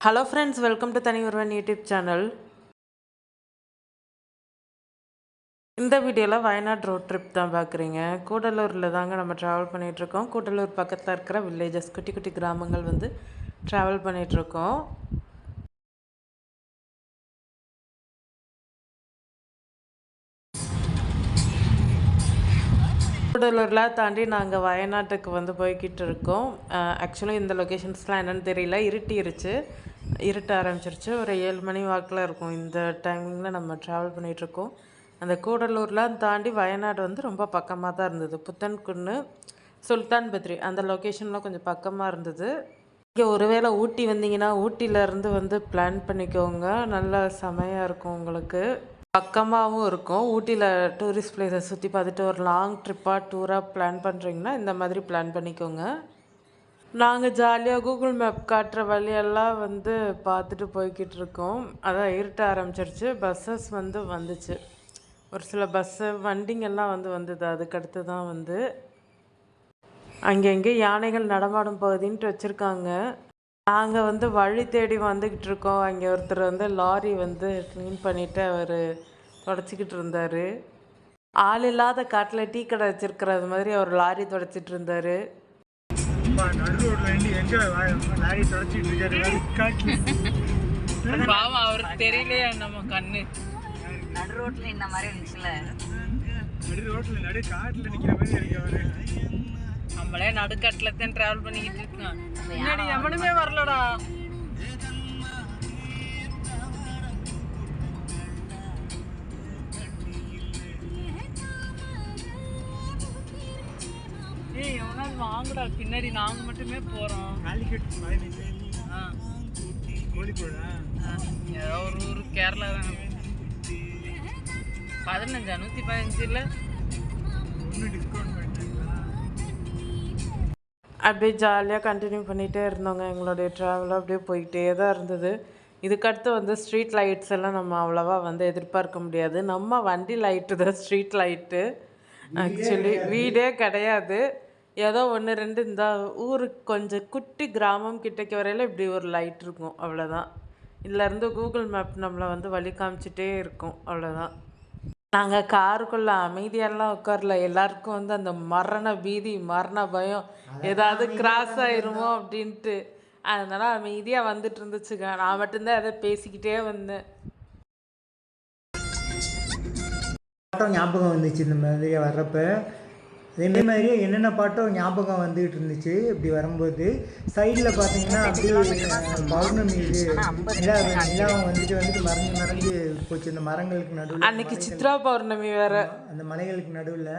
Hello friends, welcome to தனி ஒருவன் YouTube channel. இந்த வீடியோவில் வயநாடு ரோட் ட்ரிப் தான் பார்க்குறீங்க. கூடலூரில் தாங்க நம்ம ட்ராவல் பண்ணிகிட்ருக்கோம். கூடலூர் பக்கத்தில் இருக்கிற வில்லேஜஸ், குட்டி குட்டி கிராமங்கள் வந்து ட்ராவல் பண்ணிகிட்ருக்கோம். கூடலூரில் தாண்டி நாங்கள் வயநாட்டுக்கு வந்து போய்கிட்டு இருக்கோம். ஆக்சுவலி இந்த லொக்கேஷன்ஸ்லாம் என்னென்னு தெரியல, இருட்ட ஆரம்பிச்சிருச்சு. ஒரு 7 மணி வாக்கில் இருக்கும். இந்த டைமிங்கில் நம்ம ட்ராவல் பண்ணிகிட்ருக்கோம். அந்த கூடலூர்லாம் தாண்டி வயநாடு வந்து ரொம்ப பக்கமாக தான் இருந்தது. புத்தன்குன்னு, சுல்தான் பத்ரி அந்த லொக்கேஷன்லாம் கொஞ்சம் பக்கமாக இருந்தது. இங்கே ஒருவேளை ஊட்டி வந்தீங்கன்னா ஊட்டியிலேருந்து வந்து பிளான் பண்ணிக்கோங்க. நல்லா செமையாக இருக்கும், உங்களுக்கு பக்கமாகவும் இருக்கும். ஊட்டியில் டூரிஸ்ட் பிளேஸை சுற்றி பார்த்துட்டு ஒரு லாங் டூராக பிளான் பண்ணுறீங்கன்னா இந்த மாதிரி பிளான் பண்ணிக்கோங்க. நாங்கள் ஜாலியாக கூகுள் மேப் காட்டுற வழியெல்லாம் வந்து பார்த்துட்டு போய்கிட்டு இருக்கோம். அதான் இருட்ட ஆரம்பிச்சிருச்சு. பஸ்ஸஸ் வந்து வந்துச்சு. ஒரு சில வண்டிங்கெல்லாம் வந்தது. அதுக்கடுத்து தான் வந்து அங்கங்கே யானைகள் நடமாடும் பகுதின்ட்டு வச்சுருக்காங்க. நாங்கள் வந்து வழி தேடி வந்துக்கிட்டு இருக்கோம். அங்கே ஒருத்தர் வந்து லாரி வந்து க்ளீன் பண்ணிவிட்டு அவர் தொடச்சிக்கிட்டு இருந்தார். ஆள் இல்லாத காட்டில் டீ கடை வச்சுருக்கிறது மாதிரி அவர் லாரி தொடச்சிட்டு இருந்தார். அவருக்கு தெரியலையா நம்ம கண்ணு நடு ரோட்ல இந்த மாதிரி இருந்துச்சுல. நடு ரோட்ல நடு காட்டுல நிக்கிற மாதிரி இருக்கு அவரு. நம்மளே நடுக்காட்டுல தான் டிராவல் பண்ணிக்கிட்டு இருக்கோம். முன்னாடி எவனுமே வரலடா. ஏய் எவனா வாங்கடா, பின்னாடி நாங்க மட்டுமே போறோம். ஏதோ ஒரு ஊர் கேரளா தான். 15 115 அப்படியே ஜாலியாக கண்டினியூ பண்ணிகிட்டே இருந்தோங்க. எங்களுடைய ட்ராவலும் அப்படியே போய்கிட்டே தான் இருந்தது. இதுக்கடுத்து வந்து ஸ்ட்ரீட் லைட்ஸ் எல்லாம் நம்ம அவ்வளோவா வந்து எதிர்பார்க்க முடியாது. நம்ம வண்டி லைட்டு தான் ஸ்ட்ரீட் லைட்டு. ஆக்சுவலி வீடே கிடையாது. ஏதோ 1 2 இந்த ஊருக்கு கொஞ்சம் குட்டி கிராமம் கிட்டக்க வரையில் இப்படி ஒரு லைட் இருக்கும், அவ்வளோதான். இதுலேருந்து கூகுள் மேப் நம்மளை வந்து வழி காமிச்சிட்டே இருக்கும், அவ்வளோதான். நாங்கள் காருக்குள்ளே அமைதியெல்லாம் உட்காரல. எல்லாருக்கும் வந்து அந்த மரண பீதி, மரண பயம், ஏதாவது கிராஸ் ஆயிருமோ அப்படின்ட்டு. அதனால் அமைதியாக வந்துட்டு இருந்துச்சுங்க. நான் மட்டும்தான் அதை பேசிக்கிட்டே வந்தேன். ஞாபகம் வந்துச்சு இந்த மாதிரி வர்றப்ப. அதே மாதிரியே என்னென்ன பாட்டோ ஞாபகம் வந்துகிட்டு இருந்துச்சு. இப்படி வரும்போது சைடில் பார்த்தீங்கன்னா அப்படியே பௌர்ணமி நிலாவும் வந்துட்டு மறைஞ்சு போச்சு. இந்த மரங்களுக்கு நடுவில் அன்னைக்கு சித்ரா பௌர்ணமி வேற. அந்த மலைகளுக்கு நடுவில்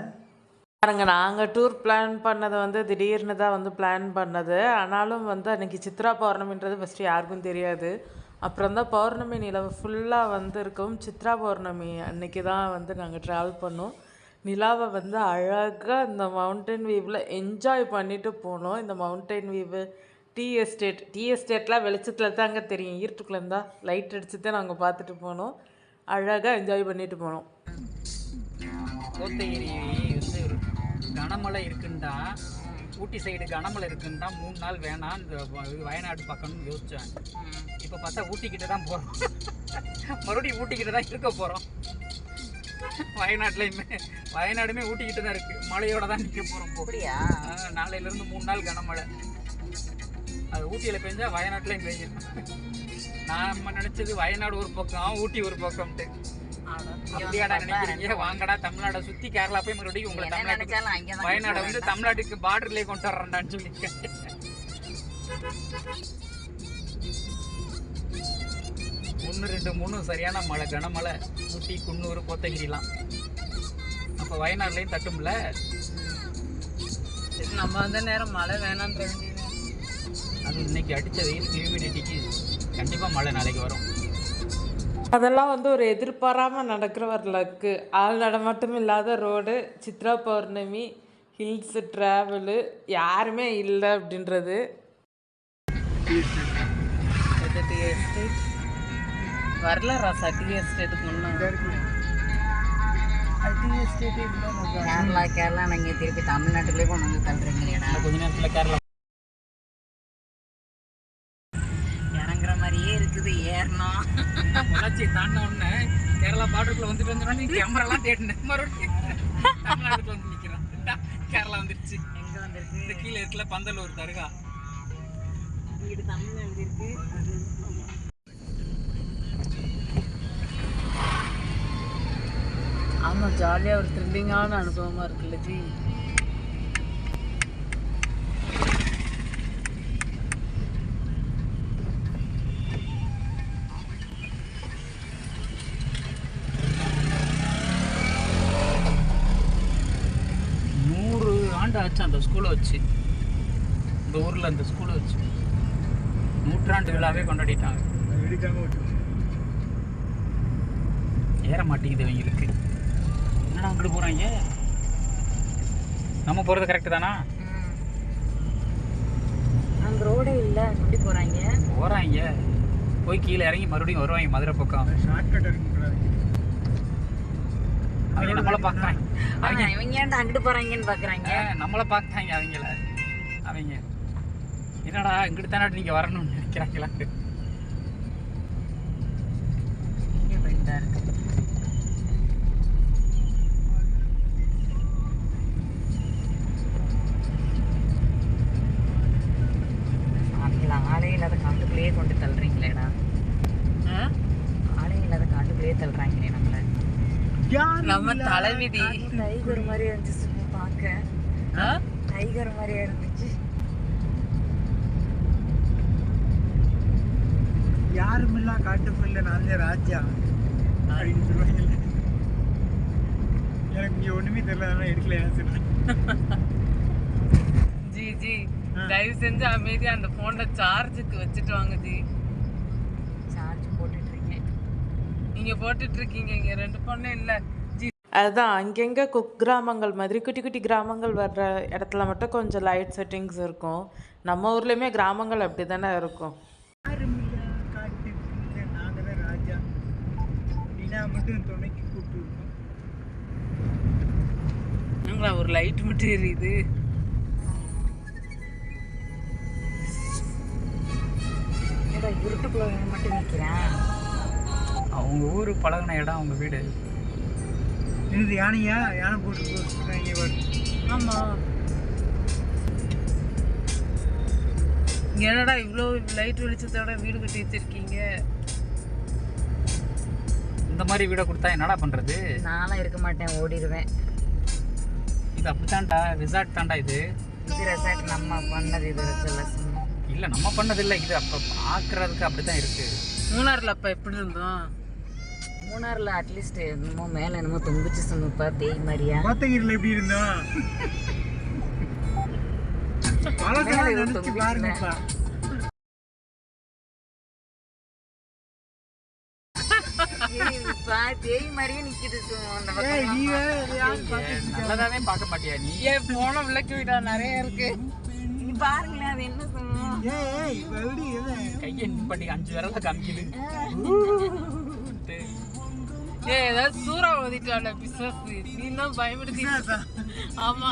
பாருங்க, நாங்கள் டூர் பிளான் பண்ணதை வந்து திடீர்னு தான் வந்து பிளான் பண்ணது. ஆனாலும் வந்து அன்றைக்கி சித்ரா பௌர்ணமின்றது ஃபஸ்ட்டு யாருக்கும் தெரியாது. அப்புறம் தான் பௌர்ணமி நிலவு ஃபுல்லாக வந்து இருக்கும். சித்ரா பௌர்ணமி அன்றைக்கி தான் வந்து நாங்கள் ட்ராவல் பண்ணோம். நிலாவை வந்து அழகாக இந்த மவுண்டன் வியூவில் என்ஜாய் பண்ணிவிட்டு போனோம். இந்த மவுண்டன் வியூவு, டீ எஸ்டேட்லாம் வெளிச்சத்தில் தாங்க தெரியும். இருட்டுக்குள்ளே இருந்தால் லைட் அடிச்சு தான் நாங்கள் பார்த்துட்டு போனோம். அழகாக என்ஜாய் பண்ணிட்டு போனோம். கோத்தகிரி வந்து ஒரு கனமழை இருக்குண்டா, ஊட்டி சைடு கனமழை இருக்குண்டா 3 நாள் வேணாம் இந்த வயநாடு பக்கம்னு யோசித்தேன். இப்போ பார்த்தா ஊட்டிக்கிட்ட தான் போகிறோம். மறுபடியும் ஊட்டிக்கிட்ட தான் இருக்க போகிறோம். வயநாடுமே ஊட்டிக்கிட்டு தான் இருக்குது. மழையோட தான் நிற்க போகிறோம். அப்படியா? நாளையிலேருந்து 3 நாள் கனமழை. அது ஊட்டியில் பெஞ்சா வயநாட்டிலையும் பெய்யும். நம்ம நினச்சது வயநாடு ஒரு பக்கம், ஊட்டி ஒரு பக்கம்ட்டு. அப்படியாடா நினைக்கிறீங்க? வாங்கடா தமிழ்நாடை சுற்றி கேரளா போய் மறுபடியும் உங்களை தமிழ்நாட்டுக்கு வயநாடை வந்து தமிழ்நாட்டுக்கு பார்டர்லேயே கொண்டு வர்றேன்டான்னு சொல்லியிருக்கேன். 1 2 3 சரியான மழை, கனமழை. ஊட்டி, குன்னூர், கோத்தகிரிலாம். அப்போ வயநாடுலையும் தட்டும்ல. நம்ம வந்த நேரம் மழை வேணான்னு வேண்டியது. அது இன்னைக்கு அடித்த வெயில் ஹியூமிடிட்டிக்கு கண்டிப்பாக மழை நாளைக்கு வரும். அதெல்லாம் வந்து ஒரு எதிர்பாராமல் நடக்கிற ஒரு லக்கு. ஆள் நடமாட்டம் இல்லாத road, Chitra Pournami, hills, travel, யாருமே இல்லை அப்படின்றது. வரல ராசா டீ எஸ்டேட்டுக்கு முன்னாடி. கேரளா நீங்கள் திருப்பி தமிழ்நாட்டிலே கொண்டு வந்து தள்ளுறீங்களா? கொஞ்ச நேரத்தில் கேரளா இறங்குற மாதிரி இருக்குது ஏறணும். பொள்ளாச்சி தாண்டின உடனே கேரளா பார்டருக்குள்ள வந்துட்டு வந்தோடனே நீ கேமராலாம் தேடினேன் மறுபடியும் தமிழ்நாட்டுக்குள்ள வந்து நிற்கிறான். கேரளா வந்துருச்சு. எங்க வந்திருக்கு? இந்த கீழே இருக்குல்ல பந்தலூர் தருகா. வீடு தமிழ்நாடு இருக்கு. அது ஆமாம், ஜாலியாக ஒரு த்ரில்லிங்கான அனுபவமாக இருக்குல்ல ஜி. ஆச்சு அந்த ஸ்கூலை வச்சு, இந்த ஊரில் அந்த ஸ்கூலை வச்சு 100ஆண்டு விழாவே கொண்டாடிட்டாங்க. ஏற மாட்டேங்குது இவங்களுக்கு. என்னடா அங்கிட்டு போகிறாங்க? நம்ம போகிறது கரெக்டு தானா? அந்த ரோடே இல்லை, எப்படி போகிறாங்க போய் கீழே இறங்கி மறுபடியும் வருவாங்க மதுரை பக்கம். அவங்க நம்மளை பார்க்குறாங்க. இவங்க ஏன்டா அங்கிட்டு போகிறாங்கன்னு பார்க்குறாங்க. நம்மளை பார்க்குறாங்க அவங்கள. அவங்க என்னடா இங்கிட்டு தானே நீங்கள் வரணும்னு நினைக்கிறாங்களா? ஆளே இல்லாத காட்டுக்குள்ளேயே கொண்டு தள்ளுறீங்களேடா. ஆளே இல்லாத காட்டுக்குள்ளேயே தள்ளுறாங்களே நம்மள. நம்ம தலைவிதி. டைகர் மாதிரி இருந்துச்சு பார்க்க. டைகர் மாதிரியா இருந்துச்சு. யாருமில்லா காட்டுக்குள்ள நான் ராஜா அப்படின்னு சொல்லுவாங்க. எனக்கு இங்கே ஒன்றுமே தெரியல, எடுக்கல சொல்றேன். ஜி ஜி தயவு செஞ்சு அமைதியா அந்த போன்ல சார்ஜுக்கு வச்சுட்டு வாங்க ஜி. சார்ஜ் போட்டுட்டு இருக்கேன். நீங்க போட்டுட்டு இருக்கீங்க, இங்க 2 பொண்ணு இல்லை ஜி. அதுதான் அங்கங்கே குக்கிராமங்கள் மாதிரி குட்டி குட்டி கிராமங்கள் வர்ற இடத்துல மட்டும் கொஞ்சம் லைட் செட்டிங்ஸ் இருக்கும். நம்ம ஊர்லேயுமே கிராமங்கள் அப்படி தானே இருக்கும். யாருமில்லா காட்டுக்குள்ள நாங்கள் தான் ராஜா அப்படின்னா மட்டும் துணைக்கு கூப்பிட்டு இருக்கோம். எங்களா ஒரு லைட் மட்டும் எரியுது. இருட்டுக்குள்ள மட்டும் நிற்கிறேன். அவங்க ஊர் பழகின இடம் அவங்க வீடு. இது யானையா? யானை போட்டு போட்டுருக்காங்க. ஆமாம், என்னடா இவ்வளோ லைட் வெளிச்சத்தோட வீடு கட்டி வச்சிருக்கீங்க? இந்த மாதிரி வீடை கொடுத்தா என்னடா பண்ணுறது? நானும் இருக்க மாட்டேன், ஓடிடுவேன். இது அப்படித்தான்டா, ரிசார்ட் தான்டா இது. இது ரெசார்ட் நம்ம பண்ணது. இது இல்லை நம்ம பண்ணதில்லை, இது அப்போ பார்க்குறதுக்கு அப்படி தான் இருக்குது. மூணாரில் அப்போ எப்படி இருந்தோம்? மூணாரில் அட்லீஸ்ட் என்னமோ மேலே என்னமோ தொங்குச்சு சொன்னப்பா, பேய் மாதிரியா. கோத்தகிரியில் எப்படி இருந்தோம்? பாருங்கப்பா. பேய் மாதிரியே நிக்குது. நல்லதாவே பார்க்க மாட்டியா நீ? ஏன் போன விளக்கி விடா நிறைய இருக்கு. பாருங்களேன், அது என்ன சொல்லுவோம்? கையை பண்ணி 5 விரல காமிக்குது. ஏதாவது சூறா ஓதிட்டால பிசாஸ், நீ தான் பயன்படுத்திட்டு. ஆமா,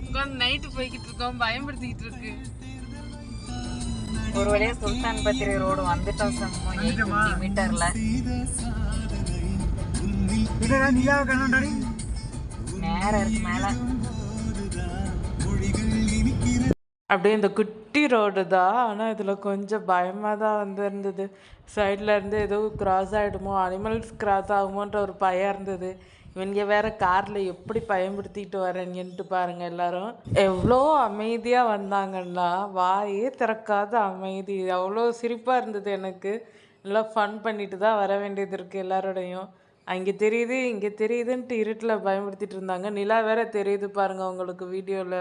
உட்காந்து நைட்டு போய்கிட்டு இருக்கோம், பயன்படுத்திக்கிட்டு இருக்கு. ஒரு வழியா சுல்தான் பத்திரி ரோடு வந்துட்டோம். சம்மோ 8 மீட்டர்ல நேரம் இருக்கு மேல. அப்படியே இந்த குட்டி ரோடு தான், ஆனால் இதில் கொஞ்சம் பயமாக தான் இருந்தது. சைடில் இருந்து ஏதோ கிராஸ் ஆகிடுமோ, அனிமல்ஸ் கிராஸ் ஆகுமோன்ற ஒரு பயம் இருந்தது. இவங்க வேற காரில் எப்படி பயன்படுத்திட்டு வரேங்கன்ட்டு பாருங்கள். எல்லாரும் எவ்வளோ அமைதியாக வந்தாங்கன்னா, வாயே திறக்காத அமைதி. அவ்வளோ சிரிப்பாக இருந்தது எனக்கு. நல்லா ஃபன் பண்ணிட்டு தான் வர வேண்டியது இருக்குது எல்லாரோடையும். அங்கே தெரியுது இங்கே தெரியுதுன்ட்டு இருட்டில் பயன்படுத்திட்டு இருந்தாங்க. நிலா வேற தெரியுது பாருங்கள் உங்களுக்கு வீடியோவில்.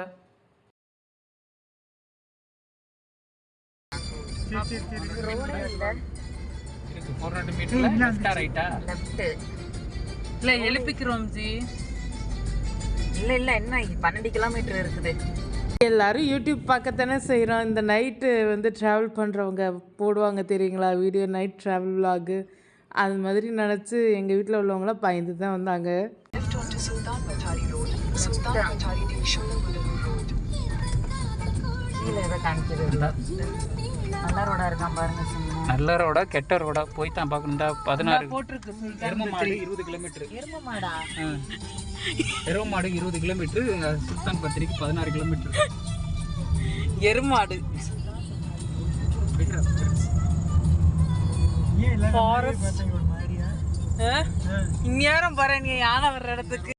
இல்லை எழுப்பிக்கிறோம் ஜி. இல்லை என்ன 12 கிலோமீட்டர் இருக்குது. எல்லாரும் யூடியூப் பார்க்கத்தானே செய்கிறோம். இந்த நைட்டு வந்து ட்ராவல் பண்ணுறவங்க போடுவாங்க தெரியுங்களா வீடியோ, நைட் ட்ராவல் விலாகு. அது மாதிரி நினச்சி எங்கள் வீட்டில் உள்ளவங்களாம் பயந்து தான் வந்தாங்க. கீழே எதை காமிக்கிறது? நல்ல ரோடாக இருக்கான் பாருங்க. சும்மா நல்ல ரோடா கெட்ட ரோடா போய் தான் பார்க்கணும். 16 போட்டிருக்கு எரும மாடு 20 கிலோமீட்டர். எரும மாடா? எரும மாடு 20 கிலோமீட்டர், சுல்தான் பத்திரிக்கு 16 கிலோமீட்டர். எருமாடு ஏன் எல்லாரும் Forest. பார்த்தீங்க ஒரு மாதிரியா? இந்நேரம் பாரு நீ யானை வர்ற இடத்துக்கு